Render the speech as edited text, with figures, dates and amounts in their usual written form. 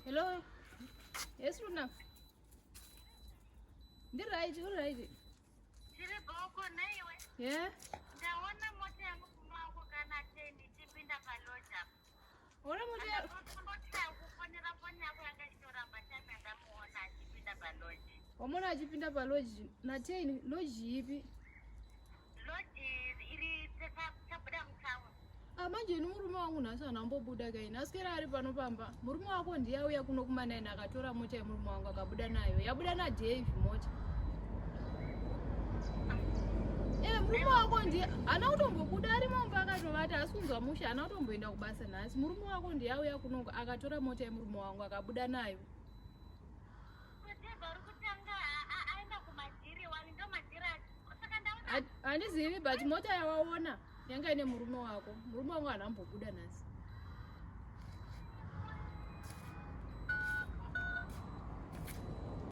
Hello. Yes, Runa. You're right. Yeah. Ndaona mota yangu wako kana teni tipinda palodge. Ora mota kufonera foni yako yakashora mbatana ndamuona tipinda palodge. Wamona achipinda palodge na chain lodge ipi? Lodge iri tabuda mtawa. Manje ni murume wangu nasi anambobuda kaini. Asikera ari panopamba. Murume wako ndiye auya kuno kuma9 akatora mota yemurume wangu akabuda nayo. Yabuda na Dave mota. Murume wako ndiye anautombobuda ari mumba akatovata asunzwa musha anautomboenda kubasa nasi. Murume wako ndiye auya kuno akatora mota yemurume wangu akabuda nayo. Handizivi but mota yawaona yanga ine murume wako. Murume wangu anambobuda nasi.